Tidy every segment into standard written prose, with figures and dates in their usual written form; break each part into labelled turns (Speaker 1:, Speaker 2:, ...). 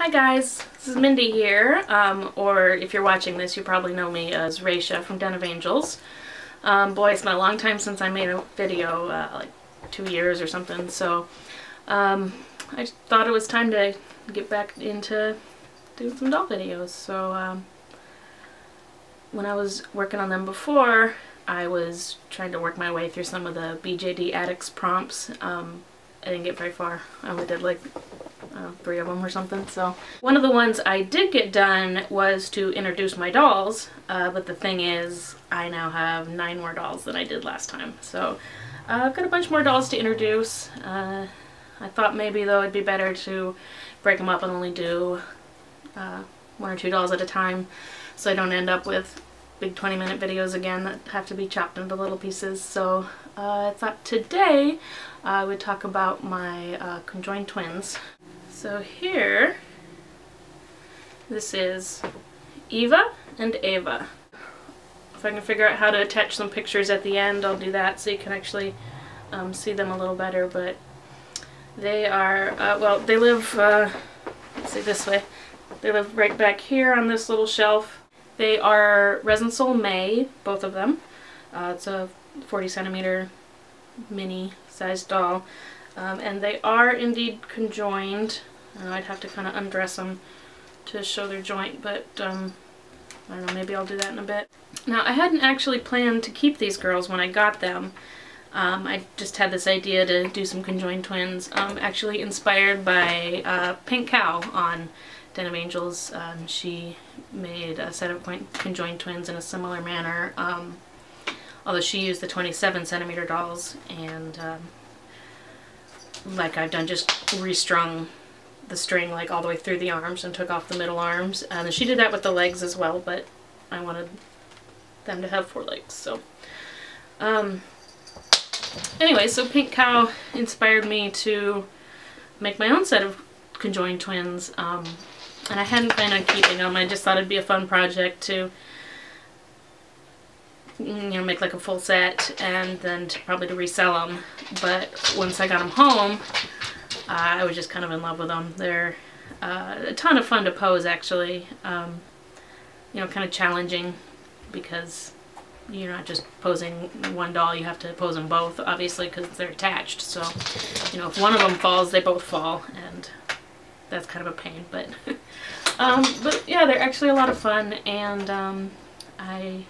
Speaker 1: Hi guys, this is Mindy here, or if you're watching this you probably know me as Raisha from Den of Angels. Boy, it's been a long time since I made a video, like 2 years or something, so I just thought it was time to get back into doing some doll videos. So when I was working on them before, I was trying to work my way through some of the BJD Addicts prompts. I didn't get very far. I only did like 3 of them or something. So one of the ones I did get done was to introduce my dolls, but the thing is I now have 9 more dolls than I did last time. So I've got a bunch more dolls to introduce. I thought maybe though it'd be better to break them up and only do 1 or 2 dolls at a time, so I don't end up with big 20-minute videos again that have to be chopped into little pieces. So I thought today I would talk about my conjoined twins. So here, this is Eva and Ava. If I can figure out how to attach some pictures at the end, I'll do that so you can actually see them a little better. But they are, well, they live, let's see, this way. They live right back here on this little shelf. They are Resinsoul Mei, both of them. It's a 40cm mini sized doll. And they are indeed conjoined. I'd have to kind of undress them to show their joint, but I don't know, maybe I'll do that in a bit. Now, I hadn't actually planned to keep these girls when I got them. I just had this idea to do some conjoined twins, actually inspired by Pink Cow on Den of Angels. She made a set of conjoined twins in a similar manner, although she used the 27cm dolls, and like I've done, just restrung the string like all the way through the arms and took off the middle arms. And she did that with the legs as well, but I wanted them to have 4 legs. So anyway, so Pink Cow inspired me to make my own set of conjoined twins, and I hadn't planned on keeping them. I just thought it'd be a fun project to, you know, make like a full set and then probably to resell them. But once I got them home, I was just kind of in love with them. They're a ton of fun to pose, actually. You know, kind of challenging because you're not just posing one doll, you have to pose them both, obviously, because they're attached. So, you know, if one of them falls, they both fall, and that's kind of a pain. But yeah, they're actually a lot of fun, and I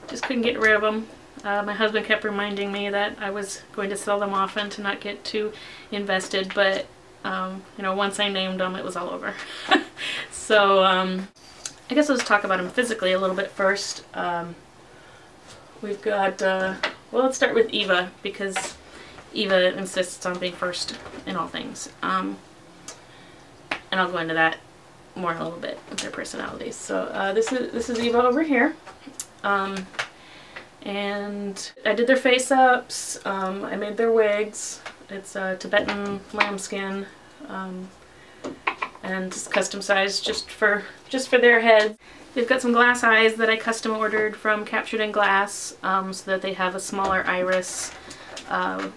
Speaker 1: just couldn't get rid of them. My husband kept reminding me that I was going to sell them often to not get too invested, but you know, once I named them, it was all over. So I guess let's talk about them physically a little bit first. We've got, well, let's start with Eva, because Eva insists on being first in all things. And I'll go into that more in a little bit with their personalities. So this is Eva over here. And I did their face-ups, I made their wigs. It's Tibetan lambskin, and it's custom sized just for their heads. They've got some glass eyes that I custom ordered from Captured in Glass, so that they have a smaller iris, the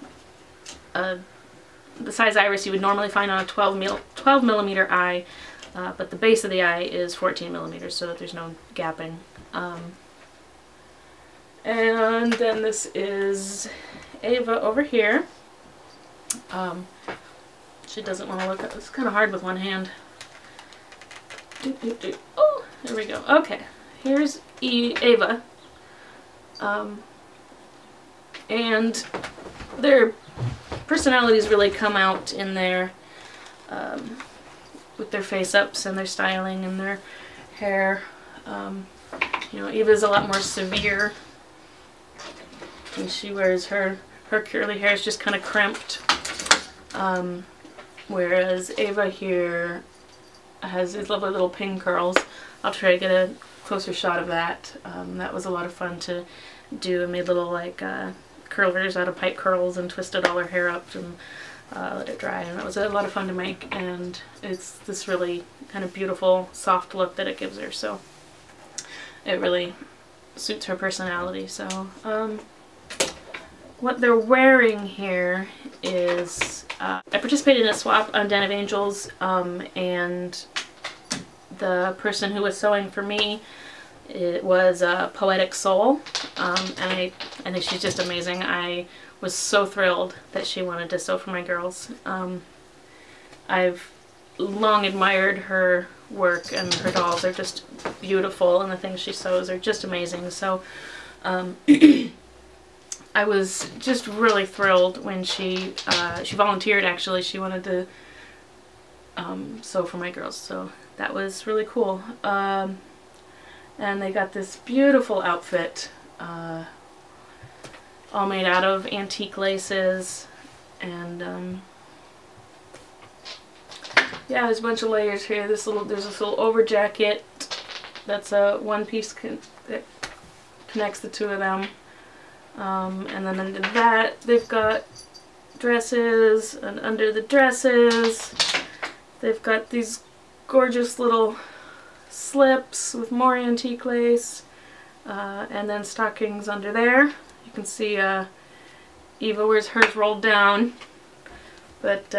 Speaker 1: size iris you would normally find on a 12mm eye, but the base of the eye is 14mm, so that there's no gapping. And then this is Ava over here. She doesn't want to look up. It's kind of hard with one hand. Oh, there we go. Okay, here's Ava. And their personalities really come out in their, with their face-ups and their styling and their hair. You know, Eva's a lot more severe. And she wears her curly hair is just kind of crimped, whereas Ava here has these lovely little pin curls. I'll try to get a closer shot of that. That was a lot of fun to do. I made little like curlers out of pipe curls and twisted all her hair up and let it dry, and that was a lot of fun to make. And it's this really kind of beautiful soft look that it gives her, so it really suits her personality. So what they're wearing here is, I participated in a swap on Den of Angels, and the person who was sewing for me, it was Poetic Soul, and I think she's just amazing. I was so thrilled that she wanted to sew for my girls. I've long admired her work, and her dolls are just beautiful, and the things she sews are just amazing. So I was just really thrilled when she volunteered. Actually, she wanted to sew for my girls, so that was really cool. And they got this beautiful outfit, all made out of antique laces, and yeah, there's a bunch of layers here. There's this little over jacket that's a one piece that connects the two of them, and then under that they've got dresses, and under the dresses they've got these gorgeous little slips with more antique lace, and then stockings under there. You can see Eva wears hers rolled down, but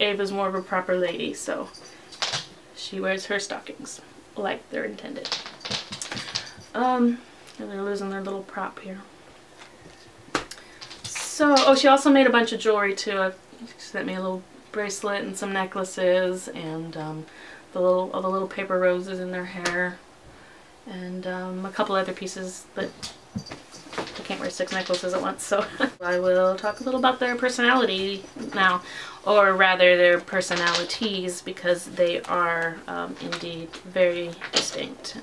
Speaker 1: Ava's more of a proper lady, so she wears her stockings like they're intended. And they're losing their little prop here. So, oh, she also made a bunch of jewelry too. She sent me a little bracelet and some necklaces, and all the little paper roses in their hair, and a couple other pieces, but I can't wear 6 necklaces at once, so I will talk a little about their personality now, or rather their personalities, because they are indeed very distinct.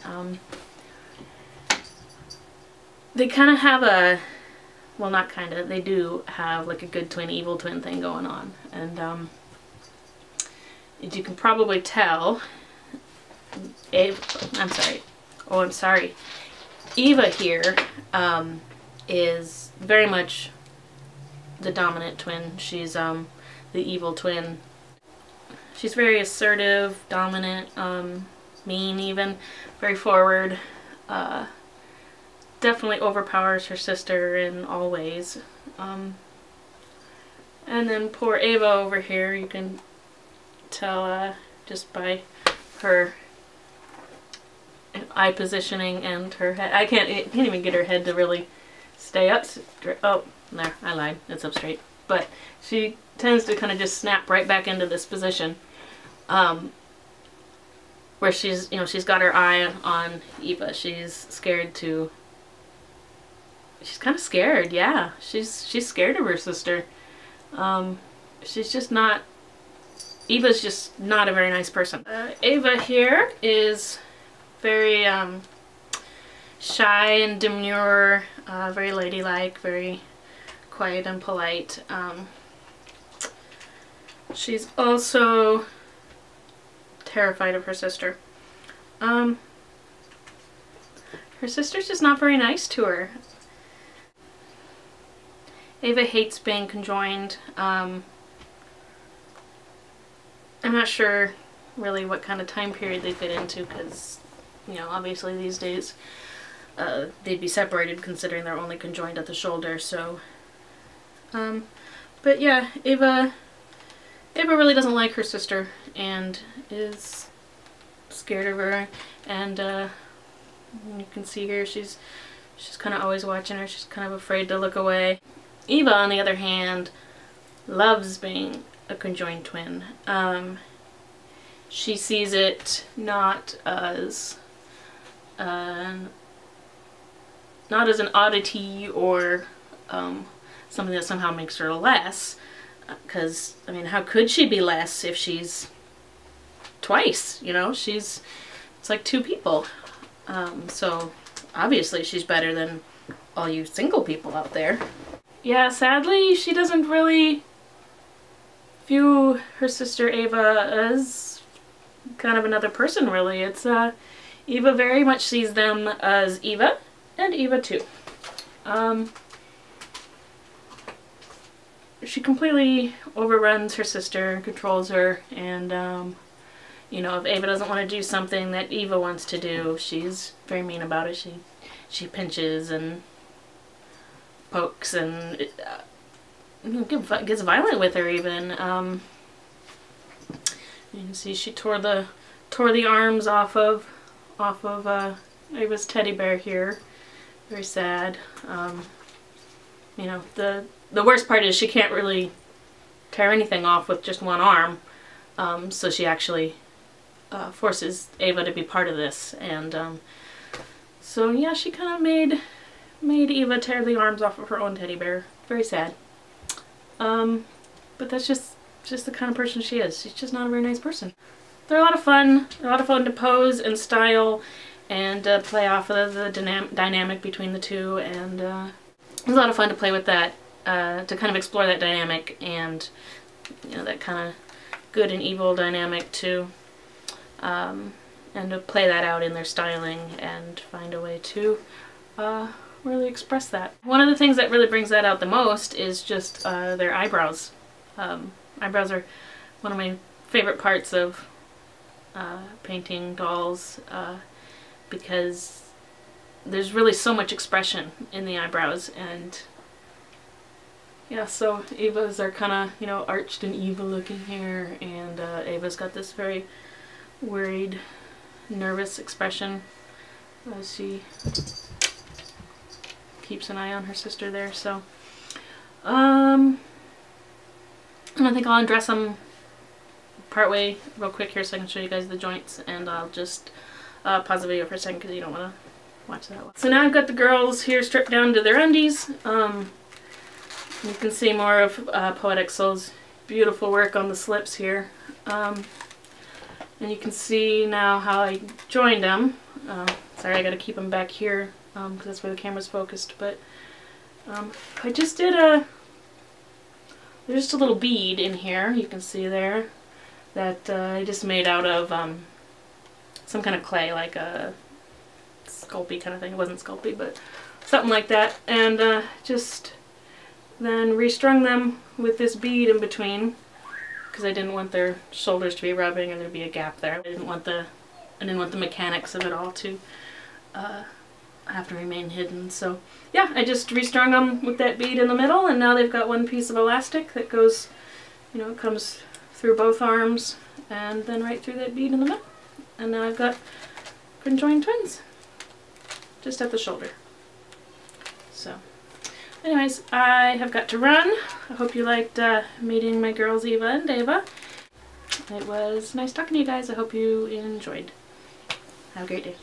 Speaker 1: They kind of have a, well, not kind of, they do have like a good twin, evil twin thing going on, and as you can probably tell, Eva here is very much the dominant twin. She's the evil twin. She's very assertive, dominant, mean even, very forward, definitely overpowers her sister in all ways. And then poor Ava over here, you can tell just by her eye positioning and her head. I can't even get her head to really stay up straight. Oh, there, I lied. It's up straight. But she tends to kind of just snap right back into this position, where she's, you know, she's got her eye on Eva. She's scared to. She's kind of scared. Yeah, she's scared of her sister. She's just not. Eva's just not a very nice person. Ava here is very shy and demure, very ladylike, very quiet and polite. She's also terrified of her sister. Her sister's just not very nice to her. Ava hates being conjoined. I'm not sure really what kind of time period they fit into, because, you know, obviously these days they'd be separated considering they're only conjoined at the shoulder, so but yeah, Ava really doesn't like her sister and is scared of her, and you can see here she's kind of always watching her. She's kind of afraid to look away. Eva, on the other hand, loves being a conjoined twin. She sees it not as an oddity or something that somehow makes her less, because, I mean, how could she be less if she's twice, you know? It's like 2 people. So obviously she's better than all you single people out there. Yeah, sadly, she doesn't really view her sister Ava as kind of another person, really. It's Eva very much sees them as Eva and Eva too. She completely overruns her sister, controls her, and you know, if Ava doesn't want to do something that Eva wants to do, she's very mean about it. She pinches and pokes and gets violent with her even. You can see she tore the arms off of Ava's teddy bear here. Very sad. You know, the worst part is she can't really tear anything off with just one arm. So she actually forces Ava to be part of this, and so yeah, she kind of made Eva tear the arms off of her own teddy bear. Very sad. But that's just the kind of person she is. She's just not a very nice person. They're a lot of fun. They're a lot of fun to pose and style and play off of the dynamic between the two, and it's a lot of fun to play with that, to kind of explore that dynamic and, you know, that kind of good and evil dynamic too, and to play that out in their styling and find a way to really express that. One of the things that really brings that out the most is just their eyebrows. Eyebrows are one of my favorite parts of painting dolls, because there's really so much expression in the eyebrows, and yeah, so Ava's are kind of, you know, arched and evil looking here, and Ava's got this very worried, nervous expression as she keeps an eye on her sister there. So and I think I'll undress them partway real quick here so I can show you guys the joints, and I'll just pause the video for a second because you don't want to watch that one. So now I've got the girls here stripped down to their undies. You can see more of Poetic Soul's beautiful work on the slips here. And you can see now how I joined them. Sorry, I gotta keep them back here because that's where the camera's focused, but I just did there's just a little bead in here, you can see there, that I just made out of some kind of clay, like a Sculpey kind of thing. It wasn't Sculpey, but something like that, and just then restrung them with this bead in between, because I didn't want their shoulders to be rubbing or there'd be a gap there. I didn't want the mechanics of it all to have to remain hidden. So yeah, I just restrung them with that bead in the middle, and now they've got one piece of elastic that goes, you know, it comes through both arms and then right through that bead in the middle. And now I've got conjoined twins just at the shoulder. So anyways, I have got to run. I hope you liked meeting my girls Eva and Ava. It was nice talking to you guys. I hope you enjoyed. Have a great day.